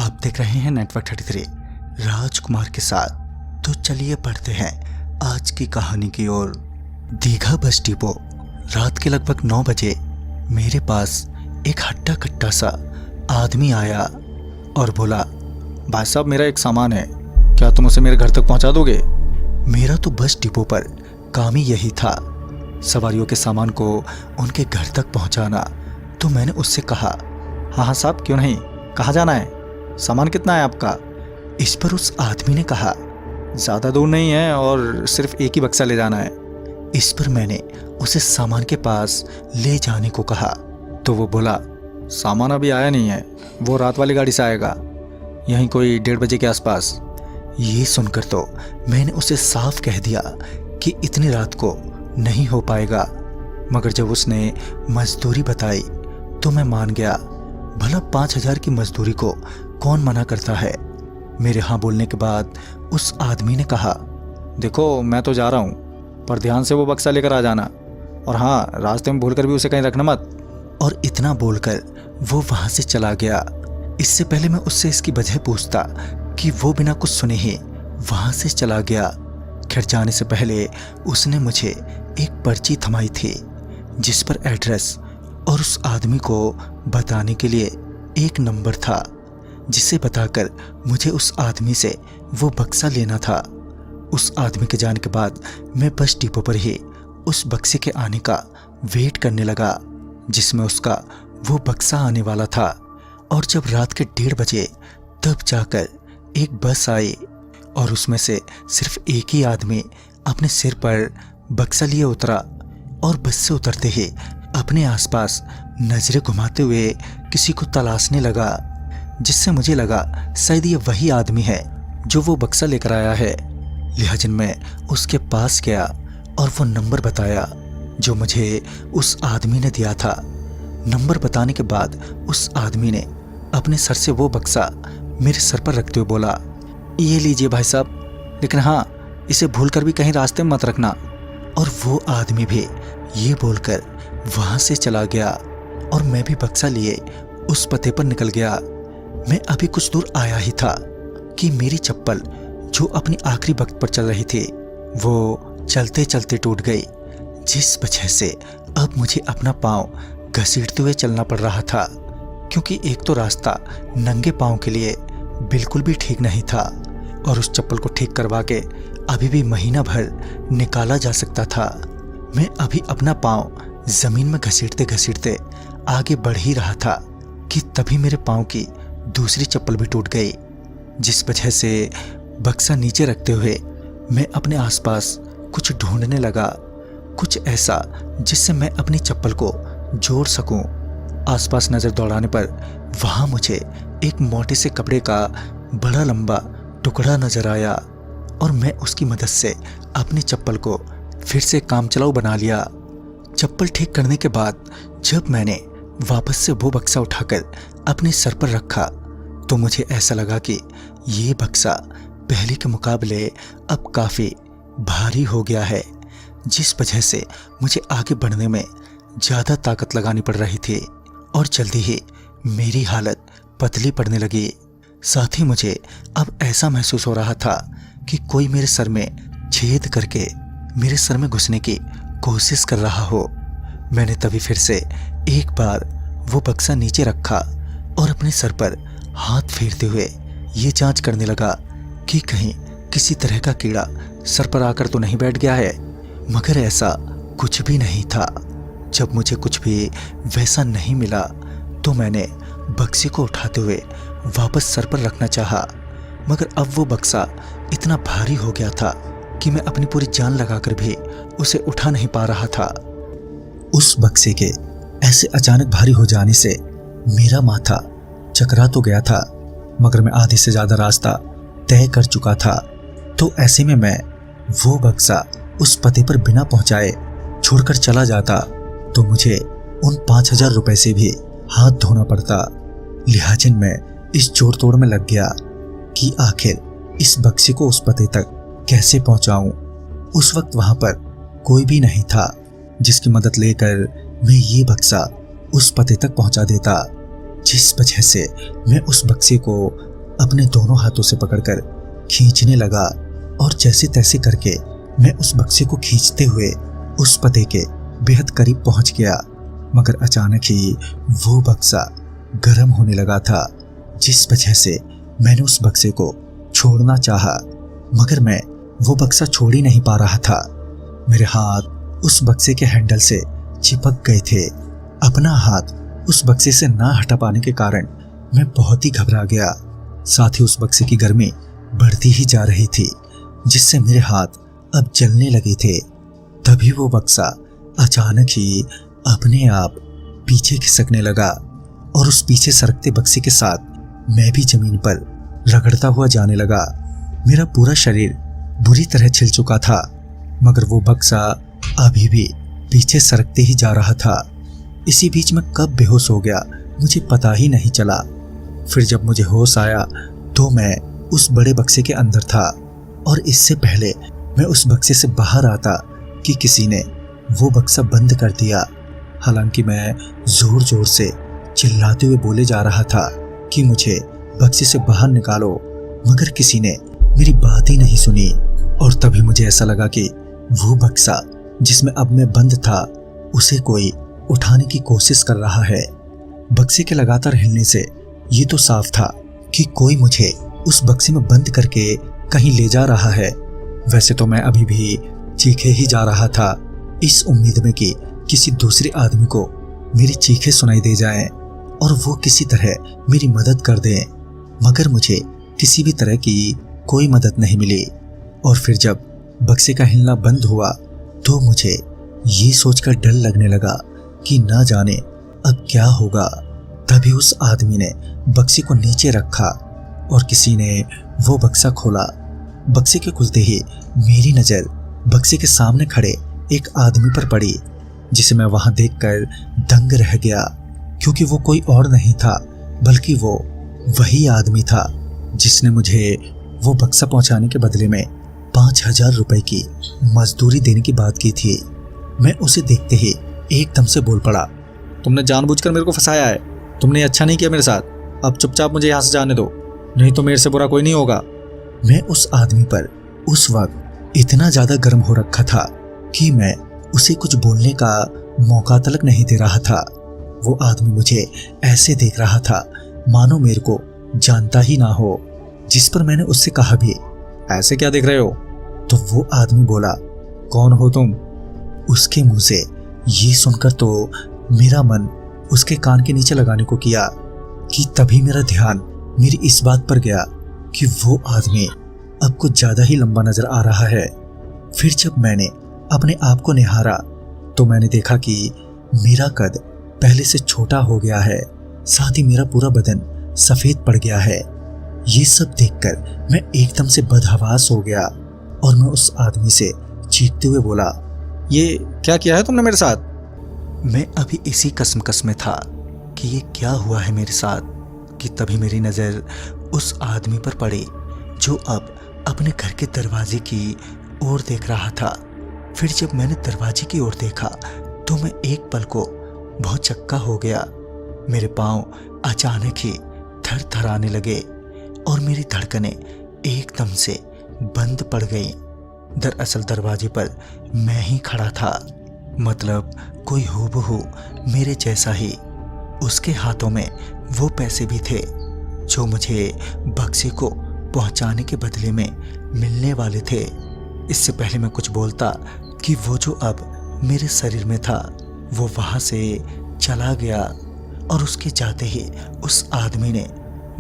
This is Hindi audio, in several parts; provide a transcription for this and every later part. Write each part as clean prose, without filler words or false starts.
आप देख रहे हैं नेटवर्क 33 राजकुमार के साथ। तो चलिए पढ़ते हैं आज की कहानी की ओर। Digha bus depot. रात के लगभग 9 बजे मेरे पास एक हट्टा कट्टा सा आदमी आया और बोला, भाई साहब मेरा एक सामान है, क्या तुम उसे मेरे घर तक पहुंचा दोगे? मेरा तो बस डिपो पर काम ही यही था, सवारियों के सामान को उनके घर तक पहुंचाना। तो मैंने उससे कहा, हाँ साहब क्यों नहीं, कहाँ जाना है, सामान कितना है आपका? इस पर उस आदमी ने कहा, ज़्यादा दूर नहीं है और सिर्फ एक ही बक्सा ले जाना है। इस पर मैंने उसे सामान के पास ले जाने को कहा तो वो बोला, सामान अभी आया नहीं है, वो रात वाली गाड़ी से आएगा, यहीं कोई 1:30 बजे के आसपास। ये सुनकर तो मैंने उसे साफ कह दिया कि इतनी रात को नहीं हो पाएगा, मगर जब उसने मजदूरी बताई तो मैं मान गया। भला 5,000 की मजदूरी को कौन मना करता है। मेरे हाँ बोलने के बाद उस आदमी ने कहा, देखो मैं तो जा रहा हूँ, पर ध्यान से वो बक्सा लेकर आ जाना, और हाँ रास्ते में भूलकर भी उसे कहीं रखना मत। और इतना बोलकर वो वहाँ से चला गया। इससे पहले मैं उससे इसकी वजह पूछता कि वो बिना कुछ सुने ही वहाँ से चला गया। खैर जाने से पहले उसने मुझे एक पर्ची थमाई थी जिस पर एड्रेस और उस आदमी को बताने के लिए एक नंबर था, जिसे बताकर मुझे उस आदमी से वो बक्सा लेना था। उस आदमी के जाने के बाद मैं बस डिपो पर ही उस बक्से के आने का वेट करने लगा जिसमें उसका वो बक्सा आने वाला था। और जब रात के 1:30 बजे तब जाकर एक बस आई और उसमें से सिर्फ एक ही आदमी अपने सिर पर बक्सा लिए उतरा और बस से उतरते ही अपने आसपास नजरें घुमाते हुए किसी को तलाशने लगा, जिससे मुझे लगा शायद ये वही आदमी है जो वो बक्सा लेकर आया है। लिहाजन मैं उसके पास गया और वो नंबर बताया जो मुझे उस आदमी ने दिया था। नंबर बताने के बाद उस आदमी ने अपने सर से वो बक्सा मेरे सर पर रखते हुए बोला, ये लीजिए भाई साहब, लेकिन हाँ इसे भूलकर भी कहीं रास्ते में मत रखना। और वो आदमी भी ये बोलकर वहाँ से चला गया और मैं भी बक्सा लिए उस पते पर निकल गया। मैं अभी कुछ दूर आया ही था कि मेरी चप्पल जो अपनी आखिरी वक्त पर चल रही थी वो चलते चलते टूट गई, जिस वजह से अब मुझे अपना पाँव घसीटते हुए चलना पड़ रहा था, क्योंकि एक तो रास्ता नंगे पाँव के लिए बिल्कुल भी ठीक नहीं था और उस चप्पल को ठीक करवा के अभी भी महीना भर निकाला जा सकता था। मैं अभी अपना पाँव जमीन में घसीटते घसीटते आगे बढ़ ही रहा था कि तभी मेरे पाँव की दूसरी चप्पल भी टूट गई, जिस वजह से बक्सा नीचे रखते हुए मैं अपने आसपास कुछ ढूंढने लगा, कुछ ऐसा जिससे मैं अपनी चप्पल को जोड़ सकूं। आसपास नज़र दौड़ाने पर वहाँ मुझे एक मोटे से कपड़े का बड़ा लंबा टुकड़ा नजर आया और मैं उसकी मदद से अपनी चप्पल को फिर से काम चलाऊ बना लिया। चप्पल ठीक करने के बाद जब मैंने वापस से वो बक्सा उठाकर अपने सर पर रखा तो मुझे ऐसा लगा कि ये बक्सा पहले के मुकाबले अब काफ़ी भारी हो गया है, जिस वजह से मुझे आगे बढ़ने में ज़्यादा ताकत लगानी पड़ रही थी और जल्दी ही मेरी हालत पतली पड़ने लगी। साथ ही मुझे अब ऐसा महसूस हो रहा था कि कोई मेरे सर में छेद करके मेरे सर में घुसने की कोशिश कर रहा हो। मैंने तभी फिर से एक बार वो बक्सा नीचे रखा और अपने सर पर हाथ फेरते हुए ये जांच करने लगा कि कहीं किसी तरह का कीड़ा सर पर आकर तो नहीं बैठ गया है, मगर ऐसा कुछ भी नहीं था। जब मुझे कुछ भी वैसा नहीं मिला तो मैंने बक्से को उठाते हुए वापस सर पर रखना चाहा, मगर अब वो बक्सा इतना भारी हो गया था कि मैं अपनी पूरी जान लगाकर भी उसे उठा नहीं पा रहा था। उस बक्से के ऐसे अचानक भारी हो जाने से मेरा माथा चकरा तो गया था, मगर मैं आधे से ज़्यादा रास्ता तय कर चुका था। तो ऐसे में मैं वो बक्सा उस पते पर बिना पहुंचाए छोड़कर चला जाता तो मुझे उन 5,000 रुपए से भी हाथ धोना पड़ता। लिहाजन मैं इस जोड़ तोड़ में लग गया कि आखिर इस बक्से को उस पते तक कैसे पहुंचाऊं। उस वक्त वहां पर कोई भी नहीं था जिसकी मदद लेकर मैं ये बक्सा उस पते तक पहुंचा देता, जिस वजह से मैं उस बक्से को अपने दोनों हाथों से पकड़कर खींचने लगा और जैसे तैसे करके मैं उस बक्से को खींचते हुए उस पते के बेहद करीब पहुंच गया। मगर अचानक ही वो बक्सा गर्म होने लगा था, जिस वजह से मैंने उस बक्से को छोड़ना चाहा, मगर मैं वो बक्सा छोड़ ही नहीं पा रहा था। मेरे हाथ उस बक्से के हैंडल से चिपक गए थे। अपना हाथ उस बक्से से ना हटा पाने के कारण मैं बहुत ही घबरा गया। साथ ही उस बक्से की गर्मी बढ़ती ही जा रही थी, जिससे मेरे हाथ अब जलने लगे थे। तभी वो बक्सा अचानक ही अपने आप पीछे खिसकने लगा और उस पीछे सरकते बक्से के साथ मैं भी जमीन पर रगड़ता हुआ जाने लगा। मेरा पूरा शरीर बुरी तरह छिल चुका था, मगर वो बक्सा अभी भी पीछे सरकते ही जा रहा था। इसी बीच में कब बेहोश हो गया मुझे पता ही नहीं चला। फिर जब मुझे होश आया तो मैं उस बड़े बक्से के अंदर था और इससे पहले मैं उस बक्से से बाहर आता कि किसी ने वो बक्सा बंद कर दिया। हालांकि मैं जोर जोर से चिल्लाते हुए बोले जा रहा था कि मुझे बक्से से बाहर निकालो, मगर किसी ने मेरी बात ही नहीं सुनी। और तभी मुझे ऐसा लगा कि वो बक्सा जिसमें अब मैं बंद था उसे कोई उठाने की कोशिश कर रहा है। बक्से के लगातार हिलने से ये तो साफ था कि कोई मुझे उस बक्से में बंद करके कहीं ले जा रहा है। वैसे तो मैं अभी भी चीखे ही जा रहा था, इस उम्मीद में कि किसी दूसरे आदमी को मेरी चीखें सुनाई दे जाएं और वो किसी तरह मेरी मदद कर दें, मगर मुझे किसी भी तरह की कोई मदद नहीं मिली। और फिर जब बक्से का हिलना बंद हुआ तो मुझे ये सोचकर डर लगने लगा कि ना जाने अब क्या होगा। तभी उस आदमी ने बक्से को नीचे रखा और किसी ने वो बक्सा खोला। बक्से के खुलते ही मेरी नज़र बक्से के सामने खड़े एक आदमी पर पड़ी, जिसे मैं वहां देखकर दंग रह गया, क्योंकि वो कोई और नहीं था बल्कि वो वही आदमी था जिसने मुझे वो बक्सा पहुंचाने के बदले में 5,000 रुपए की मजदूरी देने की बात की थी। मैं उसे देखते ही एकदम से बोल पड़ा, तुमने जानबूझकर मेरे को फंसाया है। तुमने अच्छा नहीं किया मेरे साथ। अब चुपचाप मुझे यहाँ से जाने दो, नहीं तो मेरे से बुरा कोई नहीं होगा। मैं उस आदमी पर उस वक्त इतना ज्यादा गर्म हो रखा था कि मैं उसे कुछ बोलने का मौका तलक नहीं दे रहा था। वो आदमी मुझे ऐसे देख रहा था मानो मेरे को जानता ही ना हो, जिस पर मैंने उससे कहा भी, ऐसे क्या देख रहे हो? तो वो आदमी बोला, कौन हो तुम? उसके मुंह से ये सुनकर तो मेरा मन उसके कान के नीचे लगाने को किया कि तभी मेरा ध्यान मेरी इस बात पर गया कि वो आदमी अब कुछ ज्यादा ही लंबा नजर आ रहा है। फिर जब मैंने अपने आप को निहारा तो मैंने देखा कि मेरा कद पहले से छोटा हो गया है, साथ ही मेरा पूरा बदन सफेद पड़ गया है। ये सब देखकर मैं एकदम से बदहवास हो गया और मैं उस आदमी से चीखते हुए बोला, ये क्या किया है तुमने मेरे साथ? मैं अभी इसी कसमकस में था कि ये क्या हुआ है मेरे साथ कि तभी मेरी नज़र उस आदमी पर पड़ी जो अब अपने घर के दरवाजे की ओर देख रहा था। फिर जब मैंने दरवाजे की ओर देखा तो मैं एक पल को बहुत चक्का हो गया। मेरे पांव अचानक ही थरथराने लगे और मेरी धड़कनें एकदम से बंद पड़ गईं। दरअसल दरवाजे पर मैं ही खड़ा था, मतलब कोई हूबहू मेरे जैसा ही। उसके हाथों में वो पैसे भी थे जो मुझे बक्से को पहुंचाने के बदले में मिलने वाले थे। इससे पहले मैं कुछ बोलता कि वो जो अब मेरे शरीर में था वो वहां से चला गया और उसके जाते ही उस आदमी ने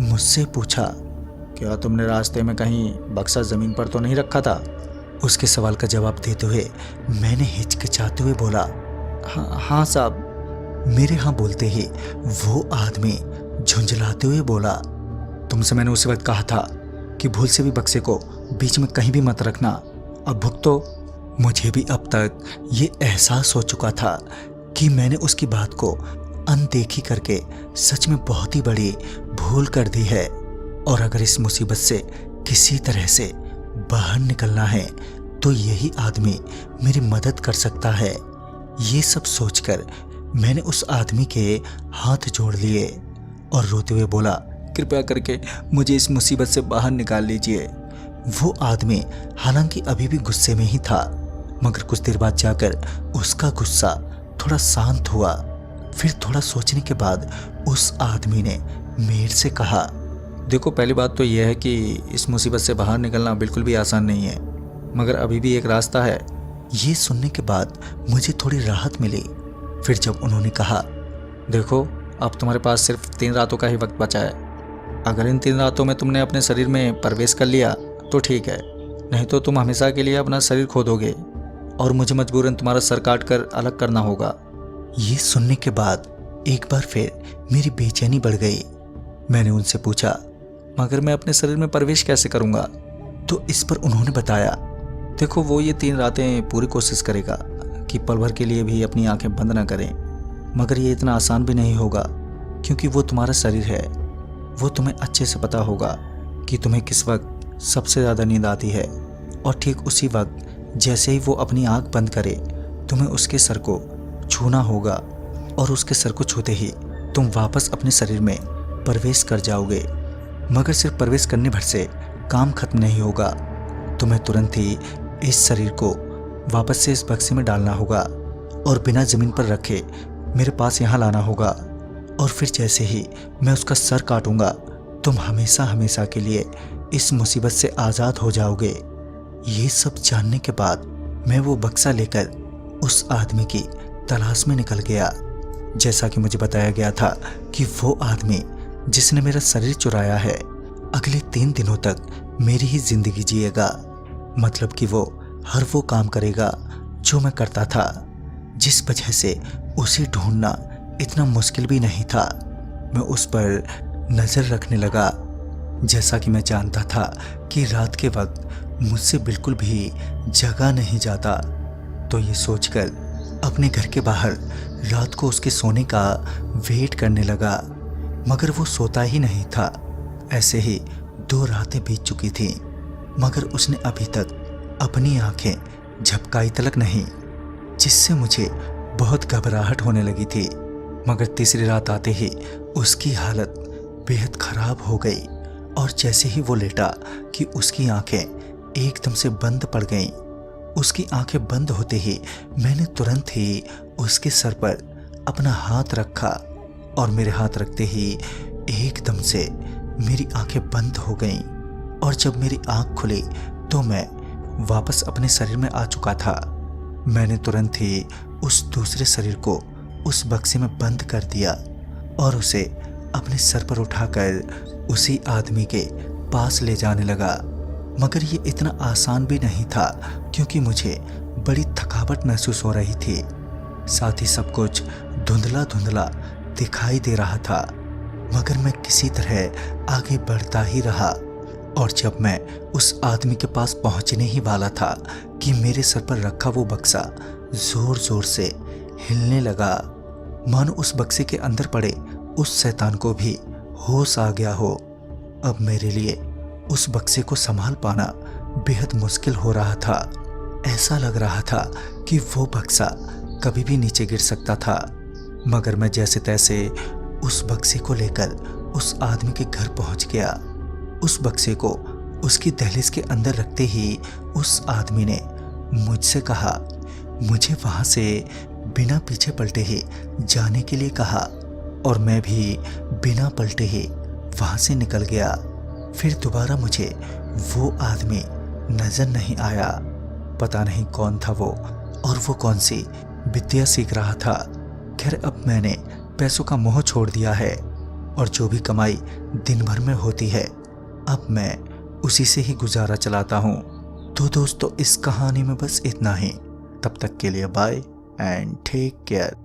मुझसे पूछा, क्या तुमने रास्ते में कहीं बक्सा ज़मीन पर तो नहीं रखा था? उसके सवाल का जवाब देते हुए मैंने हिचकिचाते हुए बोला, हाँ साहब। मेरे हाँ बोलते ही वो आदमी झुंझलाते हुए बोला, तुमसे मैंने उसी वक्त कहा था कि भूल से भी बक्से को बीच में कहीं भी मत रखना, अब भुगतो। मुझे भी अब तक ये एहसास हो चुका था कि मैंने उसकी बात को अनदेखी करके सच में बहुत ही बड़ी भूल कर दी है और अगर इस मुसीबत से किसी तरह से बाहर निकलना है तो यही आदमी मेरी मदद कर सकता है। ये सब सोचकर मैंने उस आदमी के हाथ जोड़ लिए और रोते हुए बोला कृपया करके मुझे इस मुसीबत से बाहर निकाल लीजिए। वो आदमी हालांकि अभी भी गुस्से में ही था, मगर कुछ देर बाद जाकर उसका गुस्सा थोड़ा शांत हुआ। फिर थोड़ा सोचने के बाद उस आदमी ने मेयर से कहा, देखो पहली बात तो यह है कि इस मुसीबत से बाहर निकलना बिल्कुल भी आसान नहीं है, मगर अभी भी एक रास्ता है। ये सुनने के बाद मुझे थोड़ी राहत मिली। फिर जब उन्होंने कहा, देखो अब तुम्हारे पास सिर्फ 3 रातों का ही वक्त बचा है। अगर इन 3 रातों में तुमने अपने शरीर में प्रवेश कर लिया तो ठीक है, नहीं तो तुम हमेशा के लिए अपना शरीर खो दोगे और मुझे मजबूरन तुम्हारा सर काट कर अलग करना होगा। ये सुनने के बाद एक बार फिर मेरी बेचैनी बढ़ गई। मैंने उनसे पूछा, मगर मैं अपने शरीर में प्रवेश कैसे करूँगा? तो इस पर उन्होंने बताया, देखो वो ये 3 रातें पूरी कोशिश करेगा कि पल भर के लिए भी अपनी आंखें बंद ना करें, मगर ये इतना आसान भी नहीं होगा क्योंकि वो तुम्हारा शरीर है। वो तुम्हें अच्छे से पता होगा कि तुम्हें किस वक्त सबसे ज़्यादा नींद आती है, और ठीक उसी वक्त जैसे ही वो अपनी आंख बंद करे तुम्हें उसके सर को छूना होगा, और उसके सर को छूते ही तुम वापस अपने शरीर में प्रवेश कर जाओगे। मगर सिर्फ प्रवेश करने भर से काम खत्म नहीं होगा, तुम्हें तुरंत ही इस शरीर को वापस से इस बक्से में डालना होगा और बिना ज़मीन पर रखे मेरे पास यहाँ लाना होगा, और फिर जैसे ही मैं उसका सर काटूंगा तुम हमेशा हमेशा के लिए इस मुसीबत से आज़ाद हो जाओगे। ये सब जानने के बाद मैं वो बक्सा लेकर उस आदमी की तलाश में निकल गया। जैसा कि मुझे बताया गया था कि वो आदमी जिसने मेरा शरीर चुराया है अगले 3 दिनों तक मेरी ही जिंदगी जिएगा। मतलब कि वो हर वो काम करेगा जो मैं करता था, जिस वजह से उसे ढूंढना इतना मुश्किल भी नहीं था। मैं उस पर नज़र रखने लगा। जैसा कि मैं जानता था कि रात के वक्त मुझसे बिल्कुल भी जगा नहीं जाता, तो ये सोचकर अपने घर के बाहर रात को उसके सोने का वेट करने लगा, मगर वो सोता ही नहीं था। ऐसे ही 2 रातें बीत चुकी थीं, मगर उसने अभी तक अपनी आंखें झपकाई तलक नहीं, जिससे मुझे बहुत घबराहट होने लगी थी। मगर तीसरी रात आते ही उसकी हालत बेहद खराब हो गई, और जैसे ही वो लेटा कि उसकी आंखें एकदम से बंद पड़ गईं। उसकी आंखें बंद होते ही मैंने तुरंत ही उसके सर पर अपना हाथ रखा, और मेरे हाथ रखते ही एकदम से मेरी आंखें बंद हो गईं, और जब मेरी आंख खुली तो मैं वापस अपने शरीर में आ चुका था। मैंने तुरंत ही उस दूसरे शरीर को उस बक्से में बंद कर दिया और उसे अपने सर पर उठाकर उसी आदमी के पास ले जाने लगा। मगर ये इतना आसान भी नहीं था, क्योंकि मुझे बड़ी थकावट महसूस हो रही थी। साथ ही सब कुछ धुंधला धुंधला दिखाई दे रहा था, मगर मैं किसी तरह आगे बढ़ता ही रहा। और जब मैं उस आदमी के पास पहुंचने ही वाला था कि मेरे सर पर रखा वो बक्सा जोर जोर से हिलने लगा, मानो उस बक्से के अंदर पड़े उस शैतान को भी होश आ गया हो। अब मेरे लिए उस बक्से को संभाल पाना बेहद मुश्किल हो रहा था। ऐसा लग रहा था कि वो बक्सा कभी भी नीचे गिर सकता था। मगर मैं जैसे तैसे उस बक्से को लेकर उस आदमी के घर पहुंच गया। उस बक्से को उसकी दहलीज के अंदर रखते ही उस आदमी ने मुझसे कहा, मुझे वहां से बिना पीछे पलटे ही जाने के लिए कहा, और मैं भी बिना पलटे ही वहां से निकल गया। फिर दोबारा मुझे वो आदमी नजर नहीं आया। पता नहीं कौन था वो, और वो कौन सी विद्या सीख रहा था। खैर, अब मैंने पैसों का मोह छोड़ दिया है, और जो भी कमाई दिन भर में होती है अब मैं उसी से ही गुजारा चलाता हूँ। तो दोस्तों, इस कहानी में बस इतना ही। तब तक के लिए बाय एंड टेक केयर।